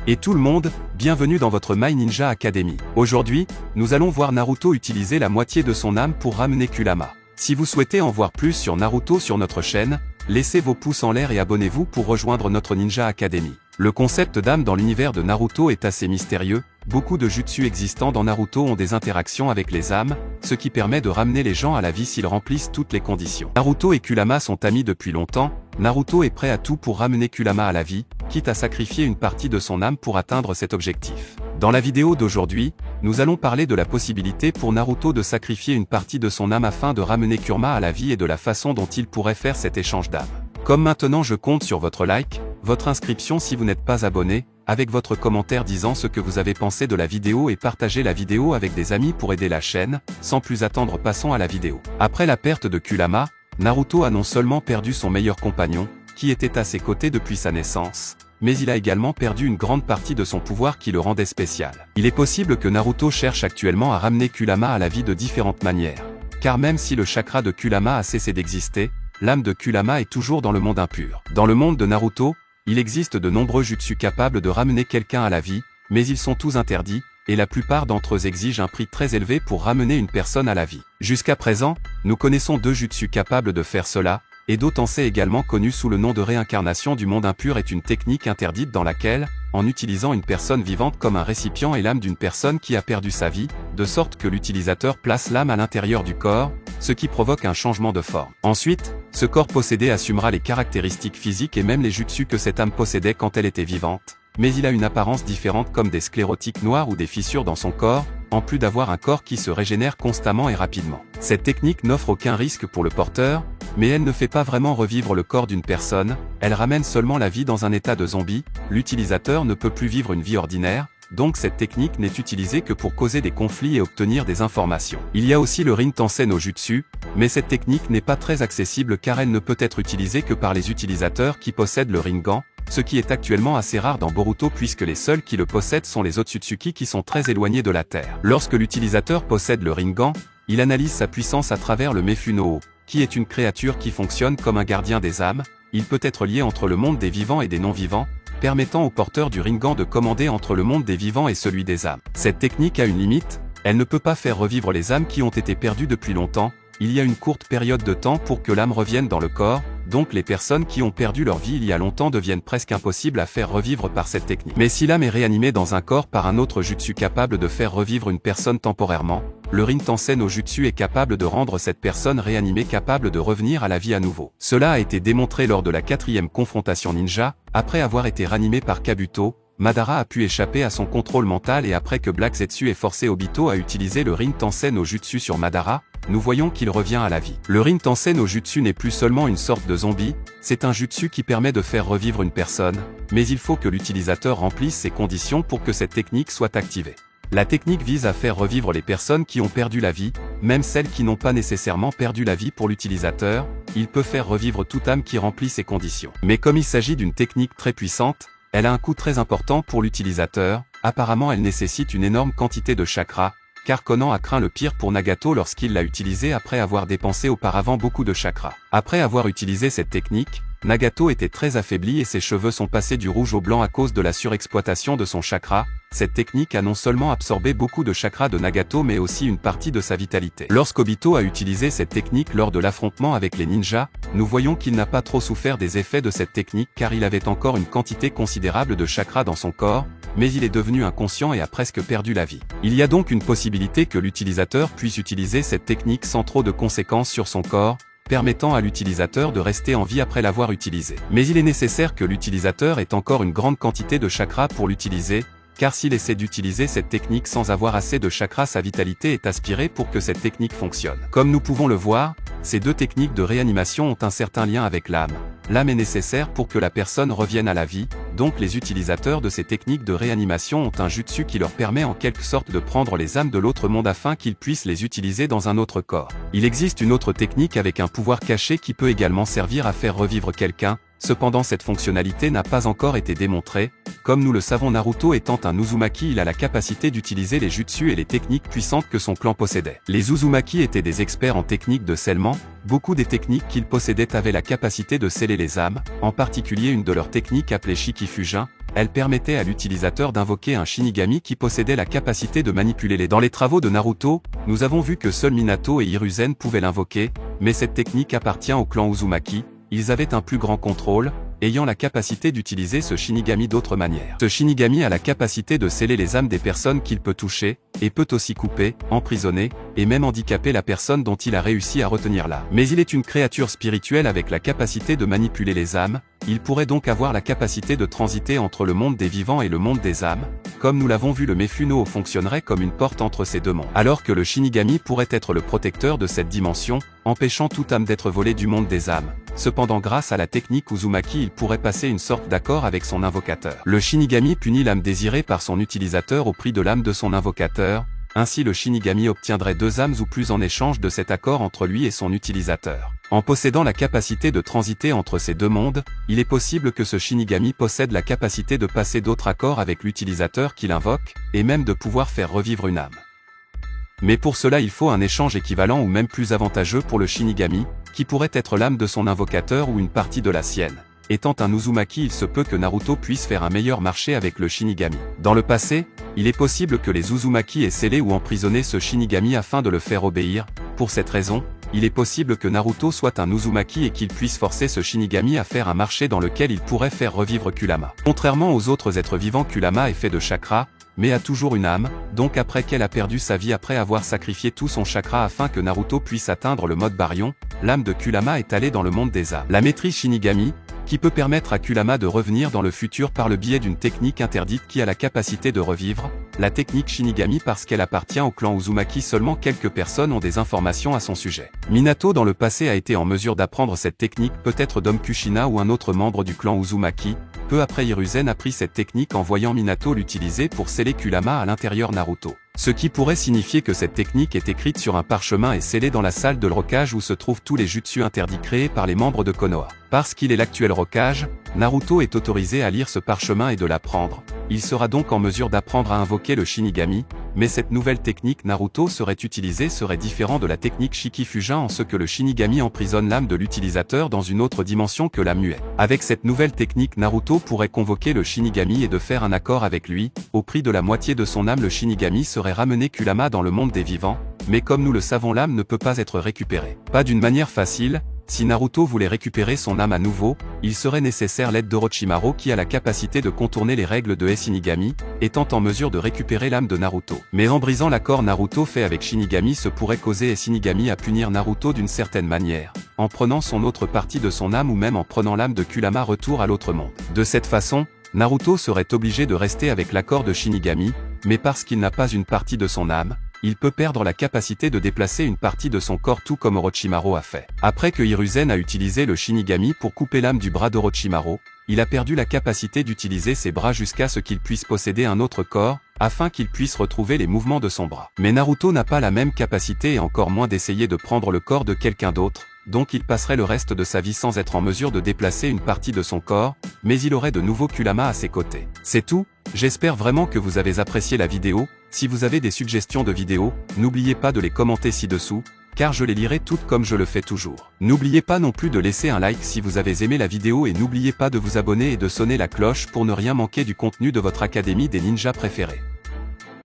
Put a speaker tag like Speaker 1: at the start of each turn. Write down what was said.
Speaker 1: Et tout le monde, bienvenue dans votre My Ninja Academy. Aujourd'hui, nous allons voir Naruto utiliser la moitié de son âme pour ramener Kurama. Si vous souhaitez en voir plus sur Naruto sur notre chaîne, laissez vos pouces en l'air et abonnez-vous pour rejoindre notre Ninja Academy. Le concept d'âme dans l'univers de Naruto est assez mystérieux, beaucoup de jutsu existants dans Naruto ont des interactions avec les âmes, ce qui permet de ramener les gens à la vie s'ils remplissent toutes les conditions. Naruto et Kurama sont amis depuis longtemps, Naruto est prêt à tout pour ramener Kurama à la vie, quitte à sacrifier une partie de son âme pour atteindre cet objectif. Dans la vidéo d'aujourd'hui, nous allons parler de la possibilité pour Naruto de sacrifier une partie de son âme afin de ramener Kurama à la vie et de la façon dont il pourrait faire cet échange d'âme. Comme maintenant je compte sur votre like, votre inscription si vous n'êtes pas abonné, avec votre commentaire disant ce que vous avez pensé de la vidéo et partagez la vidéo avec des amis pour aider la chaîne. Sans plus attendre, passons à la vidéo. Après la perte de Kurama, Naruto a non seulement perdu son meilleur compagnon, qui était à ses côtés depuis sa naissance, mais il a également perdu une grande partie de son pouvoir qui le rendait spécial. Il est possible que Naruto cherche actuellement à ramener Kurama à la vie de différentes manières, car même si le chakra de Kurama a cessé d'exister, l'âme de Kurama est toujours dans le monde impur. Dans le monde de Naruto, il existe de nombreux jutsu capables de ramener quelqu'un à la vie, mais ils sont tous interdits, et la plupart d'entre eux exigent un prix très élevé pour ramener une personne à la vie. Jusqu'à présent, nous connaissons deux jutsu capables de faire cela, et Tensei également connu sous le nom de réincarnation du monde impur est une technique interdite dans laquelle, en utilisant une personne vivante comme un récipient et l'âme d'une personne qui a perdu sa vie, de sorte que l'utilisateur place l'âme à l'intérieur du corps, ce qui provoque un changement de forme. Ensuite, ce corps possédé assumera les caractéristiques physiques et même les jutsu que cette âme possédait quand elle était vivante, mais il a une apparence différente comme des sclérotiques noirs ou des fissures dans son corps, en plus d'avoir un corps qui se régénère constamment et rapidement. Cette technique n'offre aucun risque pour le porteur, mais elle ne fait pas vraiment revivre le corps d'une personne, elle ramène seulement la vie dans un état de zombie, l'utilisateur ne peut plus vivre une vie ordinaire, donc cette technique n'est utilisée que pour causer des conflits et obtenir des informations. Il y a aussi le Rin Tensei no Jutsu, mais cette technique n'est pas très accessible car elle ne peut être utilisée que par les utilisateurs qui possèdent le Rinnegan, ce qui est actuellement assez rare dans Boruto puisque les seuls qui le possèdent sont les Otsutsuki qui sont très éloignés de la Terre. Lorsque l'utilisateur possède le Rinnegan, il analyse sa puissance à travers le Mefuno, qui est une créature qui fonctionne comme un gardien des âmes, il peut être lié entre le monde des vivants et des non-vivants, permettant au porteur du Rinnegan de commander entre le monde des vivants et celui des âmes. Cette technique a une limite, elle ne peut pas faire revivre les âmes qui ont été perdues depuis longtemps, il y a une courte période de temps pour que l'âme revienne dans le corps, donc les personnes qui ont perdu leur vie il y a longtemps deviennent presque impossibles à faire revivre par cette technique. Mais si l'âme est réanimée dans un corps par un autre jutsu capable de faire revivre une personne temporairement, le Rin Tensei no Jutsu est capable de rendre cette personne réanimée capable de revenir à la vie à nouveau. Cela a été démontré lors de la 4e confrontation ninja, après avoir été ranimé par Kabuto, Madara a pu échapper à son contrôle mental et après que Black Zetsu ait forcé Obito à utiliser le Rin Tensei no Jutsu sur Madara, nous voyons qu'il revient à la vie. Le Rin Tensei no Jutsu n'est plus seulement une sorte de zombie, c'est un jutsu qui permet de faire revivre une personne, mais il faut que l'utilisateur remplisse ces conditions pour que cette technique soit activée. La technique vise à faire revivre les personnes qui ont perdu la vie, même celles qui n'ont pas nécessairement perdu la vie pour l'utilisateur, il peut faire revivre toute âme qui remplit ces conditions. Mais comme il s'agit d'une technique très puissante, elle a un coût très important pour l'utilisateur, apparemment elle nécessite une énorme quantité de chakra, car Conan a craint le pire pour Nagato lorsqu'il l'a utilisé après avoir dépensé auparavant beaucoup de chakra. Après avoir utilisé cette technique, Nagato était très affaibli et ses cheveux sont passés du rouge au blanc à cause de la surexploitation de son chakra. Cette technique a non seulement absorbé beaucoup de chakra de Nagato mais aussi une partie de sa vitalité. Lorsqu'Obito a utilisé cette technique lors de l'affrontement avec les ninjas, nous voyons qu'il n'a pas trop souffert des effets de cette technique car il avait encore une quantité considérable de chakra dans son corps, mais il est devenu inconscient et a presque perdu la vie. Il y a donc une possibilité que l'utilisateur puisse utiliser cette technique sans trop de conséquences sur son corps, permettant à l'utilisateur de rester en vie après l'avoir utilisé. Mais il est nécessaire que l'utilisateur ait encore une grande quantité de chakra pour l'utiliser, car s'il essaie d'utiliser cette technique sans avoir assez de chakra, sa vitalité est aspirée pour que cette technique fonctionne. Comme nous pouvons le voir, ces deux techniques de réanimation ont un certain lien avec l'âme. L'âme est nécessaire pour que la personne revienne à la vie, donc les utilisateurs de ces techniques de réanimation ont un jutsu qui leur permet en quelque sorte de prendre les âmes de l'autre monde afin qu'ils puissent les utiliser dans un autre corps. Il existe une autre technique avec un pouvoir caché qui peut également servir à faire revivre quelqu'un, cependant cette fonctionnalité n'a pas encore été démontrée. Comme nous le savons, Naruto étant un Uzumaki, il a la capacité d'utiliser les jutsu et les techniques puissantes que son clan possédait. Les Uzumaki étaient des experts en techniques de scellement, beaucoup des techniques qu'ils possédaient avaient la capacité de sceller les âmes, en particulier une de leurs techniques appelée Shikifujin, elle permettait à l'utilisateur d'invoquer un Shinigami qui possédait la capacité de manipuler les. Dans les travaux de Naruto, nous avons vu que seuls Minato et Hiruzen pouvaient l'invoquer, mais cette technique appartient au clan Uzumaki, ils avaient un plus grand contrôle, ayant la capacité d'utiliser ce Shinigami d'autres manières. Ce Shinigami a la capacité de sceller les âmes des personnes qu'il peut toucher, et peut aussi couper, emprisonner, et même handicaper la personne dont il a réussi à retenir l'âme. Mais il est une créature spirituelle avec la capacité de manipuler les âmes, il pourrait donc avoir la capacité de transiter entre le monde des vivants et le monde des âmes, comme nous l'avons vu le Mefuno fonctionnerait comme une porte entre ces deux mondes. Alors que le Shinigami pourrait être le protecteur de cette dimension, empêchant toute âme d'être volée du monde des âmes. Cependant grâce à la technique Uzumaki il pourrait passer une sorte d'accord avec son invocateur. Le Shinigami punit l'âme désirée par son utilisateur au prix de l'âme de son invocateur, ainsi le Shinigami obtiendrait 2 âmes ou plus en échange de cet accord entre lui et son utilisateur. En possédant la capacité de transiter entre ces deux mondes, il est possible que ce Shinigami possède la capacité de passer d'autres accords avec l'utilisateur qu'il invoque, et même de pouvoir faire revivre une âme. Mais pour cela il faut un échange équivalent ou même plus avantageux pour le Shinigami, qui pourrait être l'âme de son invocateur ou une partie de la sienne. Étant un Uzumaki il se peut que Naruto puisse faire un meilleur marché avec le Shinigami. Dans le passé, il est possible que les Uzumaki aient scellé ou emprisonné ce Shinigami afin de le faire obéir, pour cette raison, il est possible que Naruto soit un Uzumaki et qu'il puisse forcer ce Shinigami à faire un marché dans lequel il pourrait faire revivre Kurama. Contrairement aux autres êtres vivants, Kurama est fait de chakra, mais a toujours une âme, donc après qu'elle a perdu sa vie après avoir sacrifié tout son chakra afin que Naruto puisse atteindre le mode Baryon, l'âme de Kurama est allée dans le monde des âmes. La maîtrise Shinigami, qui peut permettre à Kurama de revenir dans le futur par le biais d'une technique interdite qui a la capacité de revivre, la technique Shinigami parce qu'elle appartient au clan Uzumaki seulement quelques personnes ont des informations à son sujet. Minato dans le passé a été en mesure d'apprendre cette technique peut-être Dom Kushina ou un autre membre du clan Uzumaki, peu après Hiruzen a pris cette technique en voyant Minato l'utiliser pour sceller Kurama à l'intérieur Naruto. Ce qui pourrait signifier que cette technique est écrite sur un parchemin et scellée dans la salle de l'Hokage où se trouvent tous les jutsu interdits créés par les membres de Konoha. Parce qu'il est l'actuel Hokage, Naruto est autorisé à lire ce parchemin et de l'apprendre. Il sera donc en mesure d'apprendre à invoquer le Shinigami, mais cette nouvelle technique Naruto serait utilisée serait différent de la technique Shikifujin en ce que le Shinigami emprisonne l'âme de l'utilisateur dans une autre dimension que l'âme muette. Avec cette nouvelle technique Naruto pourrait convoquer le Shinigami et de faire un accord avec lui, au prix de la moitié de son âme le Shinigami serait ramené Kurama dans le monde des vivants, mais comme nous le savons l'âme ne peut pas être récupérée. Pas d'une manière facile. Si Naruto voulait récupérer son âme à nouveau, il serait nécessaire l'aide d'Orochimaru qui a la capacité de contourner les règles de Shinigami, étant en mesure de récupérer l'âme de Naruto. Mais en brisant l'accord Naruto fait avec Shinigami ce pourrait causer Shinigami à punir Naruto d'une certaine manière, en prenant son autre partie de son âme ou même en prenant l'âme de Kurama retour à l'autre monde. De cette façon, Naruto serait obligé de rester avec l'accord de Shinigami, mais parce qu'il n'a pas une partie de son âme, il peut perdre la capacité de déplacer une partie de son corps tout comme Orochimaru a fait. Après que Hiruzen a utilisé le Shinigami pour couper l'âme du bras d'Orochimaru, il a perdu la capacité d'utiliser ses bras jusqu'à ce qu'il puisse posséder un autre corps, afin qu'il puisse retrouver les mouvements de son bras. Mais Naruto n'a pas la même capacité et encore moins d'essayer de prendre le corps de quelqu'un d'autre, donc il passerait le reste de sa vie sans être en mesure de déplacer une partie de son corps, mais il aurait de nouveau Kurama à ses côtés. C'est tout, j'espère vraiment que vous avez apprécié la vidéo. Si vous avez des suggestions de vidéos, n'oubliez pas de les commenter ci-dessous, car je les lirai toutes comme je le fais toujours. N'oubliez pas non plus de laisser un like si vous avez aimé la vidéo et n'oubliez pas de vous abonner et de sonner la cloche pour ne rien manquer du contenu de votre académie des ninjas préférés.